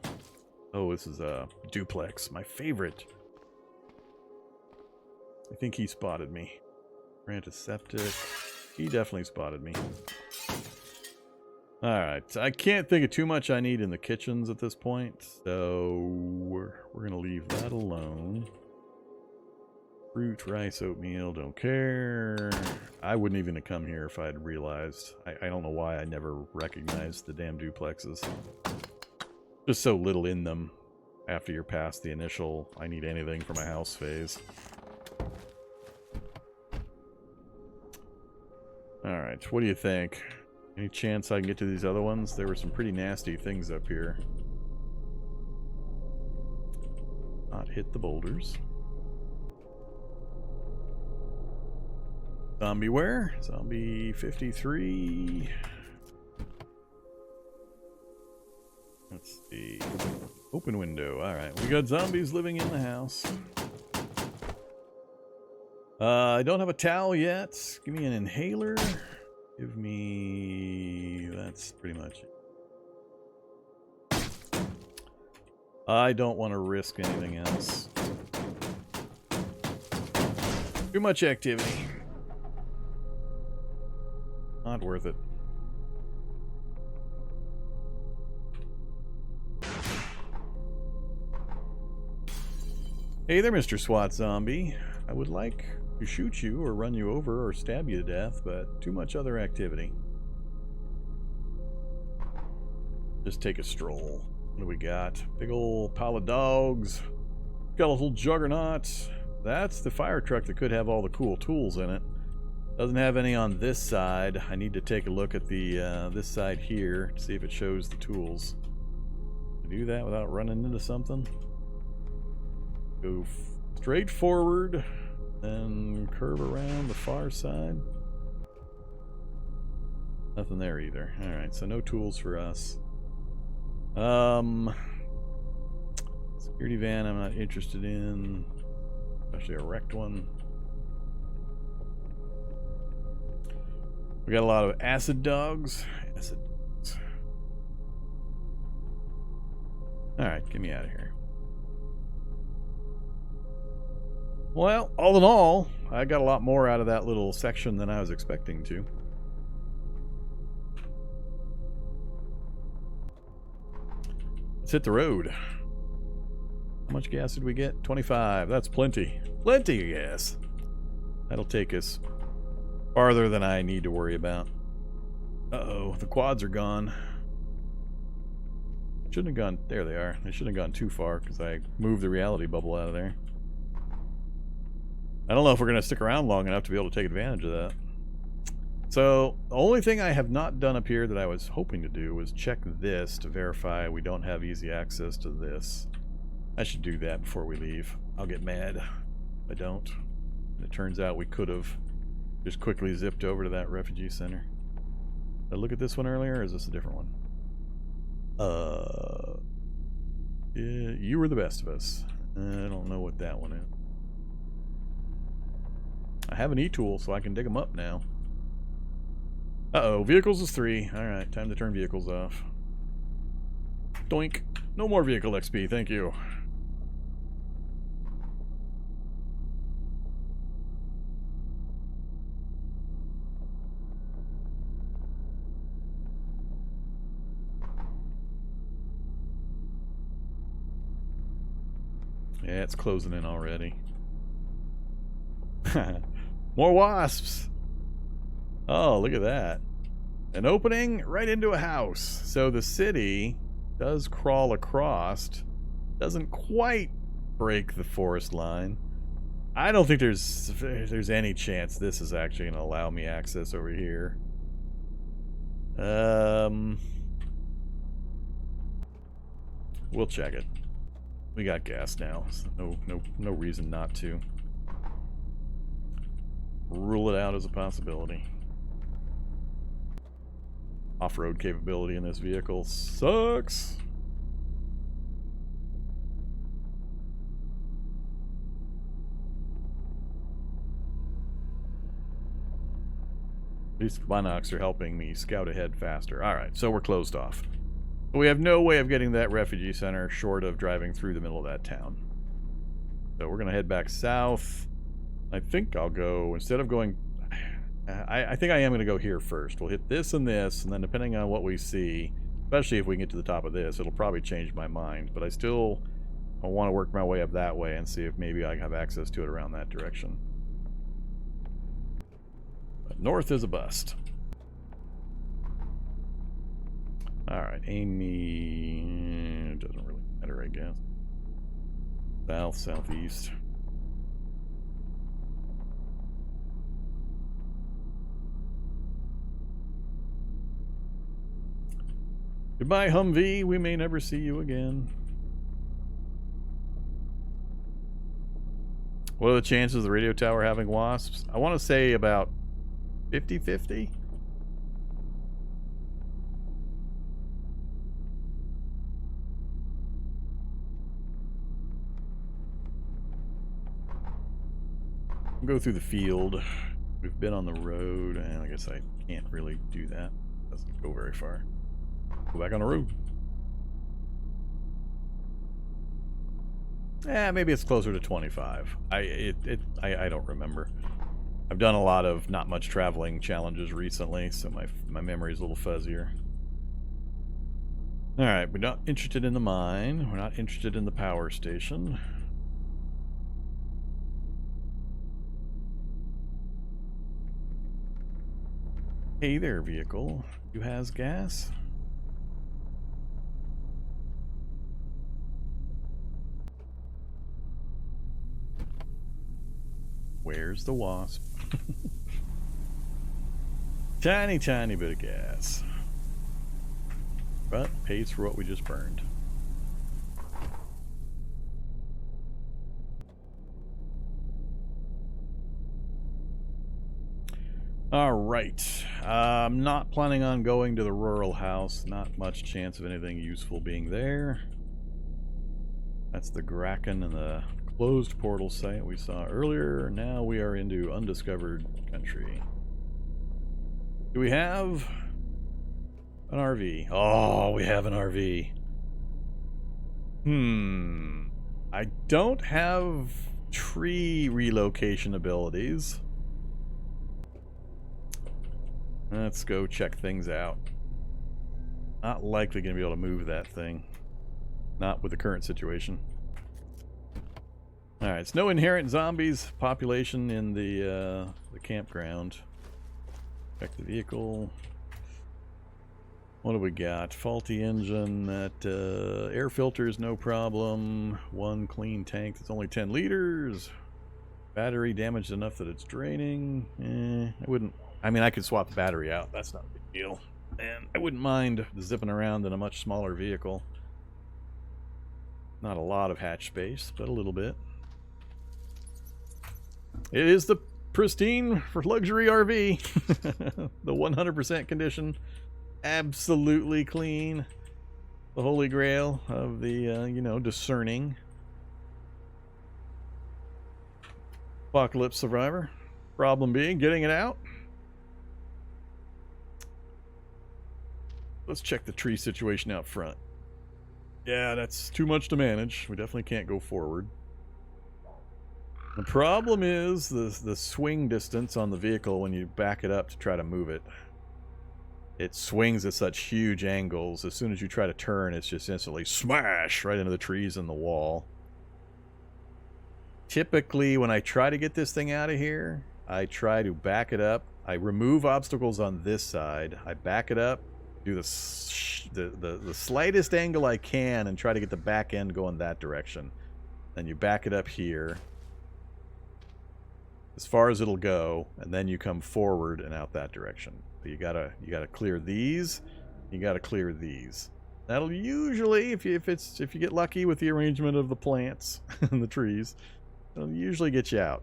Oh, this is a duplex. My favorite. I think he spotted me. Antiseptic. He definitely spotted me. Alright. I can't think of too much I need in the kitchens at this point. So we're going to leave that alone. Fruit, rice, oatmeal. Don't care. I wouldn't even have come here if I had realized. I don't know why I never recognized the damn duplexes. Just so little in them after you're past the initial I need anything for my house phase. Alright, what do you think? Any chance I can get to these other ones? There were some pretty nasty things up here. Not hit the boulders. Zombieware. Zombie 53. Let's see. Open window. Alright, we got zombies living in the house. I don't have a towel yet. Give me an inhaler. Give me... That's pretty much it. I don't want to risk anything else. Too much activity. Not worth it. Hey there, Mr. SWAT zombie. I would like to shoot you or run you over or stab you to death, but too much other activity. Just take a stroll. What do we got? Big old pile of dogs. Skeletal juggernauts. That's the fire truck that could have all the cool tools in it. Doesn't have any on this side. I need to take a look at the this side here to see if it shows the tools. Do that without running into something. Go straight forward, then curve around the far side. Nothing there either. Alright, so no tools for us. Security van I'm not interested in. Especially a wrecked one. We got a lot of acid dogs. Acid dogs. Alright, get me out of here. Well, all in all, I got a lot more out of that little section than I was expecting to. Let's hit the road. How much gas did we get? 25. That's plenty. Plenty of gas. That'll take us farther than I need to worry about. Uh-oh, the quads are gone. Shouldn't have gone... There they are. They shouldn't have gone too far because I moved the reality bubble out of there. I don't know if we're going to stick around long enough to be able to take advantage of that. So, the only thing I have not done up here that I was hoping to do was check this to verify we don't have easy access to this. I should do that before we leave. I'll get mad if I don't. And it turns out we could have just quickly zipped over to that refugee center. Did I look at this one earlier, or is this a different one? Yeah, you were the best of us. I don't know what that one is. I have an E-tool, so I can dig them up now. Uh-oh, vehicles is 3. Alright, time to turn vehicles off. Doink. No more vehicle XP, thank you. Yeah, it's closing in already. More wasps! Oh, look at that. An opening right into a house. So the city does crawl across. Doesn't quite break the forest line. I don't think there's any chance this is actually going to allow me access over here. We'll check it. We got gas now, so no reason not to. Rule it out as a possibility. Off-road capability in this vehicle sucks. These binocs are helping me scout ahead faster. Alright, so we're closed off. But we have no way of getting to that refugee center short of driving through the middle of that town. So we're going to head back south. I think I'll go, instead of going... I think I am going to go here first. We'll hit this and this, and then depending on what we see, especially if we can get to the top of this, it'll probably change my mind. But I want to work my way up that way and see if maybe I have access to it around that direction. But north is a bust. Alright, Amy... It doesn't really matter, I guess. South, southeast. Goodbye, Humvee. We may never see you again. What are the chances of the radio tower having wasps? I want to say about 50-50. We'll go through the field. We've been on the road, and I guess I can't really do that. Doesn't go very far. Go back on the road. Maybe it's closer to 25. I don't remember. I've done a lot of not much traveling challenges recently, so my memory's a little fuzzier. Alright, we're not interested in the mine. We're not interested in the power station. Hey there, vehicle. You has gas? Where's the wasp? Tiny, tiny bit of gas. But pays for what we just burned. Alright. I'm not planning on going to the rural house. Not much chance of anything useful being there. That's the Kraken and the closed portal site we saw earlier. Now we are into undiscovered country. Do we have an RV? Oh, we have an RV. I don't have tree relocation abilities. Let's go check things out. Not likely going to be able to move that thing. Not with the current situation. Alright, it's no inherent zombies population in the campground. Check the vehicle. What do we got? Faulty engine. That air filters, no problem. One clean tank that's only 10 liters. Battery damaged enough that it's draining. I wouldn't... I mean, I could swap the battery out. That's not a big deal. And I wouldn't mind zipping around in a much smaller vehicle. Not a lot of hatch space, but a little bit. It is the pristine for luxury RV. The 100% condition. Absolutely clean. The holy grail of the, you know, discerning apocalypse survivor. Problem being getting it out. Let's check the tree situation out front. Yeah, that's too much to manage. We definitely can't go forward. The problem is the swing distance on the vehicle when you back it up to try to move it. It swings at such huge angles. As soon as you try to turn, it's just instantly smash right into the trees and the wall. Typically, when I try to get this thing out of here, I try to back it up. I remove obstacles on this side. I back it up, do the slightest angle I can, and try to get the back end going that direction. Then you back it up here as far as it'll go, and then you come forward and out that direction. But you gotta clear these. You gotta clear these. That'll usually, if you get lucky with the arrangement of the plants and the trees, it'll usually get you out.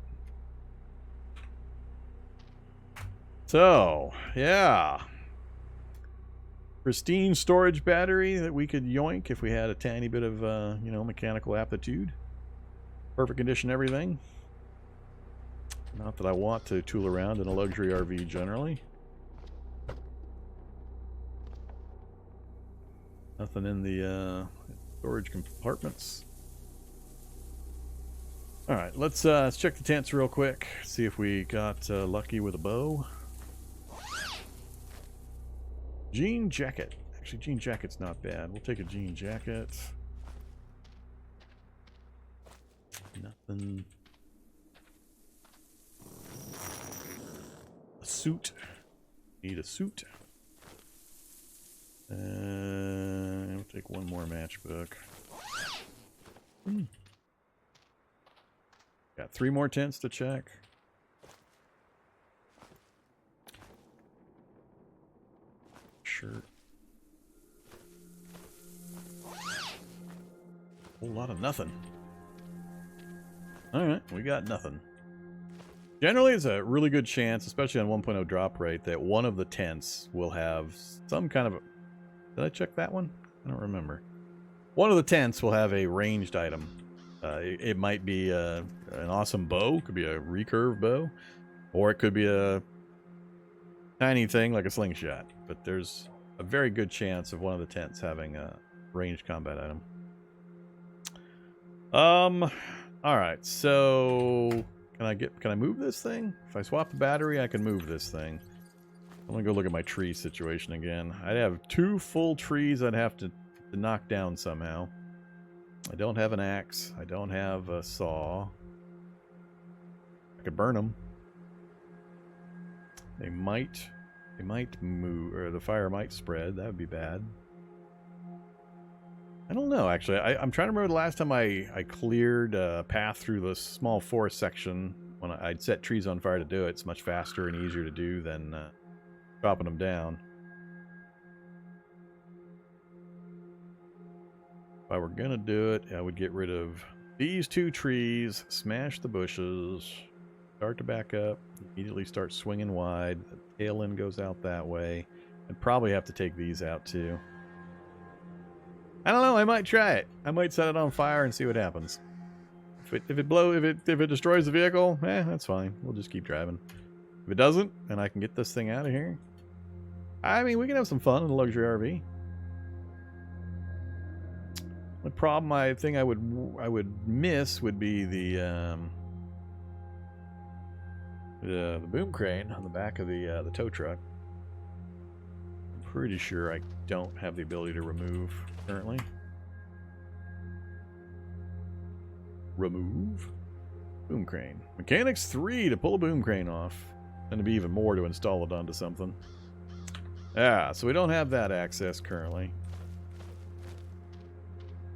So yeah, pristine storage battery that we could yoink if we had a tiny bit of you know, mechanical aptitude. Perfect condition, everything. Not that I want to tool around in a luxury RV generally. Nothing in the storage compartments. Alright, let's check the tents real quick. See if we got lucky with a bow. Jean jacket. Actually, jean jacket's not bad. We'll take a jean jacket. Nothing. A suit. Need a suit. We'll take one more matchbook. Got 3 more tents to check. Shirt. Whole lot of nothing. Alright, we got nothing. Generally, it's a really good chance, especially on 1.0 drop rate, that one of the tents will have some kind of a... Did I check that one? I don't remember. One of the tents will have a ranged item. It might be an awesome bow. It could be a recurve bow. Or it could be a tiny thing like a slingshot. But there's a very good chance of one of the tents having a ranged combat item. Alright, so... Can I move this thing? If I swap the battery, I can move this thing. I'm gonna go look at my tree situation again. I'd have 2 full trees I'd have to knock down somehow. I don't have an axe. I don't have a saw. I could burn them. They might It might move, or the fire might spread. That would be bad. I don't know, actually. I'm trying to remember the last time I cleared a path through the small forest section when I'd set trees on fire to do it. It's much faster and easier to do than chopping them down. If I were going to do it, I would get rid of these 2 trees, smash the bushes, start to back up, immediately start swinging wide. The tail end goes out that way. I'd probably have to take these out too. I don't know, I might try it. I might set it on fire and see what happens. If it destroys the vehicle, that's fine. We'll just keep driving. If it doesn't, and I can get this thing out of here, I mean, we can have some fun in a luxury RV. The problem I think I would miss would be the boom crane on the back of the tow truck. I'm pretty sure I don't have the ability to remove currently. Remove boom crane. Mechanics 3 to pull a boom crane off, and to be even more to install it onto something. Yeah, so we don't have that access currently.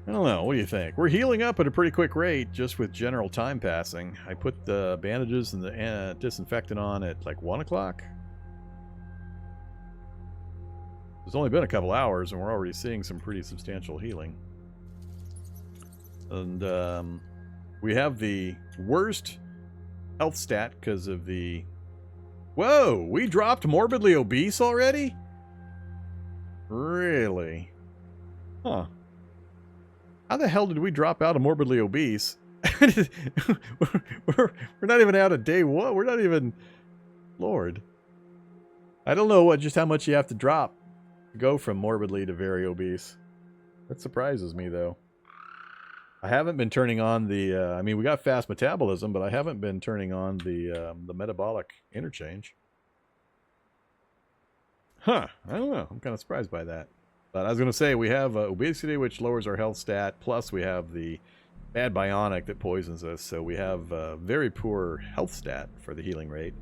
I don't know, what do you think? We're healing up at a pretty quick rate just with general time passing. I put the bandages and the disinfectant on at like 1 o'clock. It's only been a couple hours and we're already seeing some pretty substantial healing. And we have the worst health stat because of the... Whoa! We dropped morbidly obese already? Really? Huh. How the hell did we drop out of morbidly obese? we're not even out of day 1. We're not even... Lord. I don't know just how much you have to drop to go from morbidly to very obese. That surprises me, though. I haven't been turning on the... I mean, we got fast metabolism, but I haven't been turning on the metabolic interchange. Huh. I don't know. I'm kind of surprised by that. But I was going to say, we have obesity, which lowers our health stat, plus we have the bad bionic that poisons us, so we have a very poor health stat for the healing rate.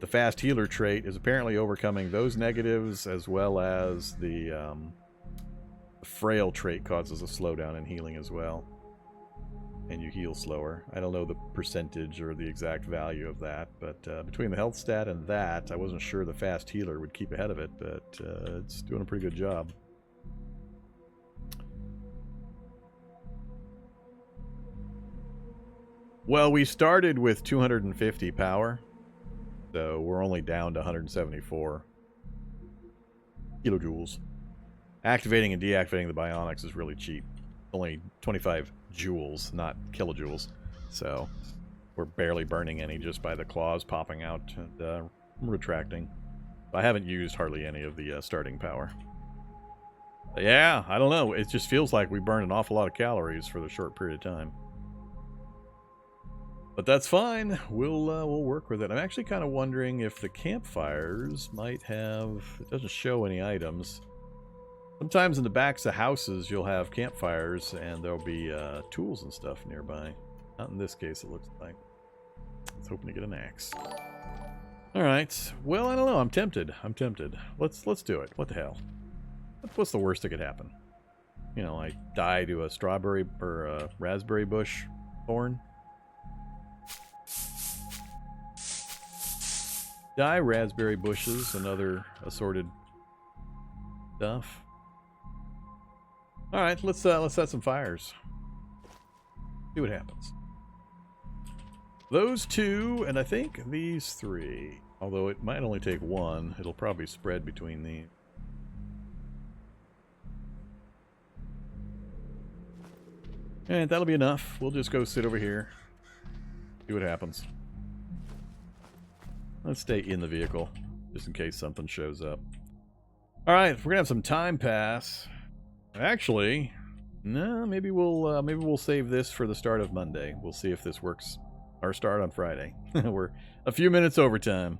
The fast healer trait is apparently overcoming those negatives, as well as the frail trait causes a slowdown in healing as well. And you heal slower. I don't know the percentage or the exact value of that, but between the health stat and that, I wasn't sure the fast healer would keep ahead of it, but it's doing a pretty good job. Well, we started with 250 power, so we're only down to 174 kilojoules. Activating and deactivating the bionics is really cheap. Only 25 joules, not kilojoules. So we're barely burning any just by the claws popping out and retracting. I haven't used hardly any of the starting power. But yeah, I don't know. It just feels like we burned an awful lot of calories for the short period of time. But that's fine. We'll work with it. I'm actually kind of wondering if the campfires might have... It doesn't show any items. Sometimes in the backs of houses you'll have campfires and there'll be tools and stuff nearby. Not in this case, it looks like. I was hoping to get an axe. Alright. Well, I don't know. I'm tempted. Let's do it. What the hell? What's the worst that could happen? You know, I die to a strawberry or a raspberry bush thorn. Die raspberry bushes and other assorted stuff. All right, let's set some fires. See what happens. Those 2, and I think these 3. Although it might only take 1, it'll probably spread between these. And that'll be enough. We'll just go sit over here. See what happens. Let's stay in the vehicle, just in case something shows up. Alright, we're gonna have some time pass. Actually, no, maybe we'll save this for the start of Monday. We'll see if this works. Our start on Friday. We're a few minutes overtime.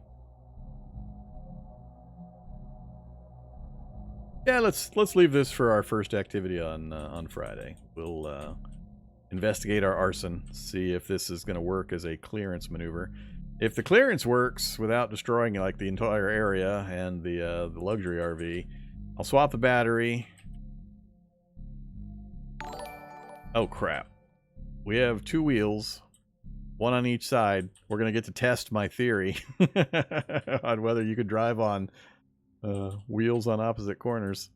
Yeah, let's leave this for our first activity on Friday. We'll investigate our arson, see if this is going to work as a clearance maneuver. If the clearance works without destroying like the entire area and the luxury RV, I'll swap the battery. Oh crap. We have 2 wheels, 1 on each side. We're going to get to test my theory on whether you could drive on wheels on opposite corners.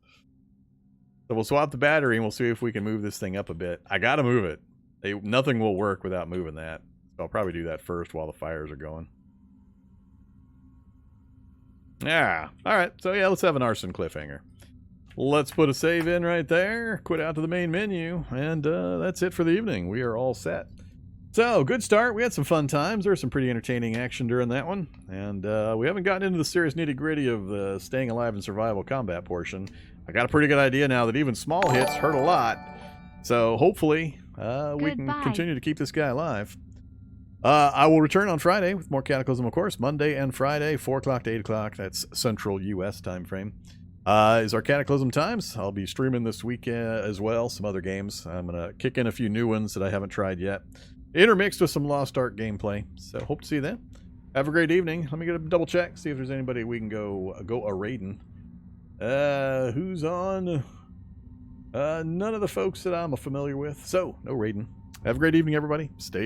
So we'll swap the battery and we'll see if we can move this thing up a bit. I got to move it. Nothing will work without moving that. So I'll probably do that first while the fires are going. Yeah. All right. So yeah, let's have an arson cliffhanger. Let's put a save in right there. Quit out to the main menu. And that's it for the evening. We are all set. So, good start. We had some fun times. There was some pretty entertaining action during that one. And we haven't gotten into the serious nitty-gritty of the staying alive and survival combat portion. I got a pretty good idea now that even small hits hurt a lot. So, hopefully, we can continue to keep this guy alive. I will return on Friday with more Cataclysm, of course. Monday and Friday, 4 o'clock to 8 o'clock. That's Central U.S. time frame. Is our Cataclysm times. I'll be streaming this week as well. Some other games. I'm going to kick in a few new ones that I haven't tried yet. Intermixed with some Lost Ark gameplay. So, hope to see you then. Have a great evening. Let me get a double check. See if there's anybody we can go a-raiding. Who's on? None of the folks that I'm familiar with. So, no raiding. Have a great evening, everybody. Stay